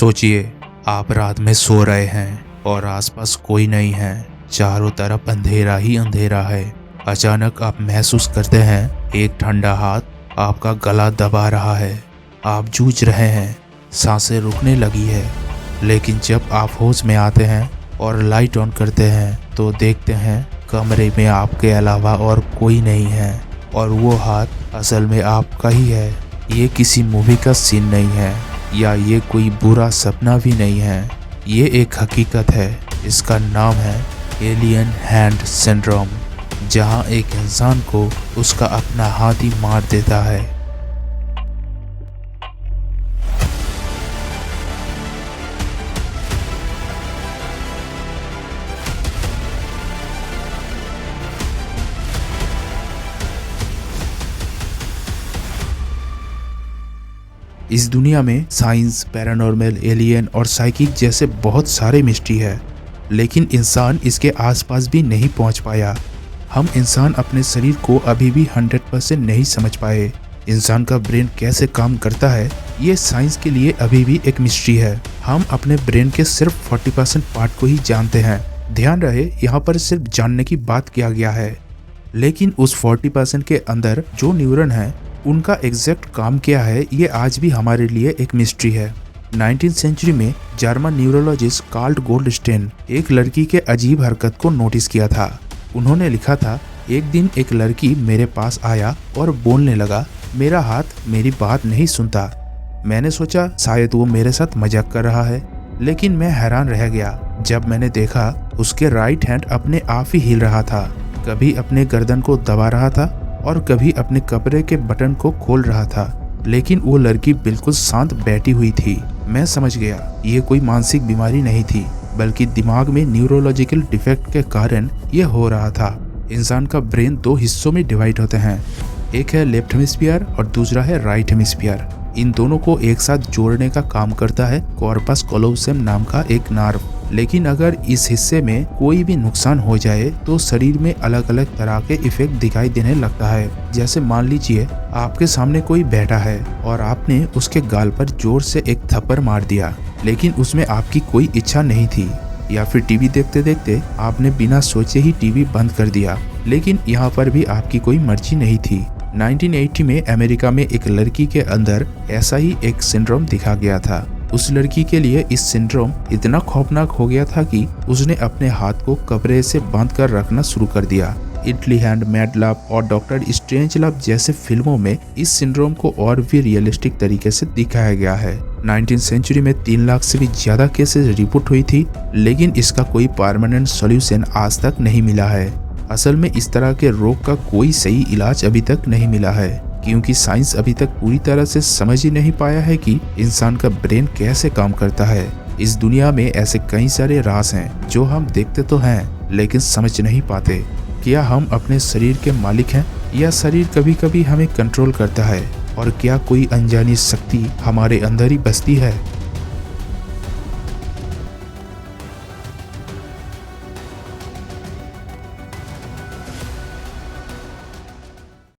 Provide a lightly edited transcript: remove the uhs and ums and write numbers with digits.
सोचिए, आप रात में सो रहे हैं और आसपास कोई नहीं है। चारों तरफ अंधेरा ही अंधेरा है। अचानक आप महसूस करते हैं एक ठंडा हाथ आपका गला दबा रहा है। आप जूझ रहे हैं, सांसें रुकने लगी है। लेकिन जब आप होश में आते हैं और लाइट ऑन करते हैं तो देखते हैं कमरे में आपके अलावा और कोई नहीं है और वो हाथ असल में आपका ही है। ये किसी मूवी का सीन नहीं है या ये कोई बुरा सपना भी नहीं है। ये एक हकीकत है। इसका नाम है एलियन हैंड सिंड्रोम, जहां एक इंसान को उसका अपना हाथ ही मार देता है। इस दुनिया में साइंस, पैरानॉर्मल, एलियन और साइकिक जैसे बहुत सारे मिस्ट्री है, लेकिन इंसान इसके आसपास भी नहीं पहुंच पाया। हम इंसान अपने शरीर को अभी भी 100% नहीं समझ पाए। इंसान का ब्रेन कैसे काम करता है, ये साइंस के लिए अभी भी एक मिस्ट्री है। हम अपने ब्रेन के सिर्फ 40% पार्ट को ही जानते हैं। ध्यान रहे, यहाँ पर सिर्फ जानने की बात किया गया है, लेकिन उस 40% के अंदर जो न्यूरॉन है उनका एग्जैक्ट काम क्या है, ये आज भी हमारे लिए एक मिस्ट्री है। 19th सेंचुरी में जर्मन न्यूरोलॉजिस्ट कार्ल गोल्डस्टेन एक लड़की के अजीब हरकत को नोटिस किया था। उन्होंने लिखा था, एक दिन एक लड़की मेरे पास आया और बोलने लगा, मेरा हाथ मेरी बात नहीं सुनता। मैंने सोचा शायद वो मेरे साथ मजाक कर रहा है, लेकिन मैं हैरान रह गया जब मैंने देखा उसके राइट हैंड अपने आप ही हिल रहा था। कभी अपने गर्दन को दबा रहा था और कभी अपने कपड़े के बटन को खोल रहा था, लेकिन वो लड़की बिल्कुल शांत बैठी हुई थी। मैं समझ गया ये कोई मानसिक बीमारी नहीं थी, बल्कि दिमाग में न्यूरोलॉजिकल डिफेक्ट के कारण ये हो रहा था। इंसान का ब्रेन दो हिस्सों में डिवाइड होते हैं, एक है लेफ्ट हेमिस्फीयर और दूसरा है राइट हेमिस्फीयर। इन दोनों को एक साथ जोड़ने का काम करता है कॉर्पस कोलोसम नाम का एक नर्व। लेकिन अगर इस हिस्से में कोई भी नुकसान हो जाए तो शरीर में अलग अलग तरह के इफेक्ट दिखाई देने लगता है। जैसे मान लीजिए आपके सामने कोई बैठा है और आपने उसके गाल पर जोर से एक थप्पड़ मार दिया, लेकिन उसमें आपकी कोई इच्छा नहीं थी। या फिर टीवी देखते देखते आपने बिना सोचे ही टीवी बंद कर दिया, लेकिन यहाँ पर भी आपकी कोई मर्जी नहीं थी। 1980 में अमेरिका में एक लड़की के अंदर ऐसा ही एक सिंड्रोम दिखा गया था। उस लड़की के लिए इस सिंड्रोम इतना खौफनाक हो गया था कि उसने अपने हाथ को कपड़े से बांध कर रखना शुरू कर दिया। इटली हैंड, मैड लव और डॉक्टर स्ट्रेंज लव जैसे फिल्मों में इस सिंड्रोम को और भी रियलिस्टिक तरीके से दिखाया गया है। 19th सेंचुरी में 3 लाख से भी ज्यादा केसेस रिपोर्ट हुई थी, लेकिन इसका कोई परमानेंट सॉल्यूशन आज तक नहीं मिला है। असल में इस तरह के रोग का कोई सही इलाज अभी तक नहीं मिला है, क्योंकि साइंस अभी तक पूरी तरह से समझ ही नहीं पाया है कि इंसान का ब्रेन कैसे काम करता है। इस दुनिया में ऐसे कई सारे राज हैं जो हम देखते तो हैं लेकिन समझ नहीं पाते। क्या हम अपने शरीर के मालिक हैं या शरीर कभी कभी हमें कंट्रोल करता है? और क्या कोई अनजानी शक्ति हमारे अंदर ही बसती है?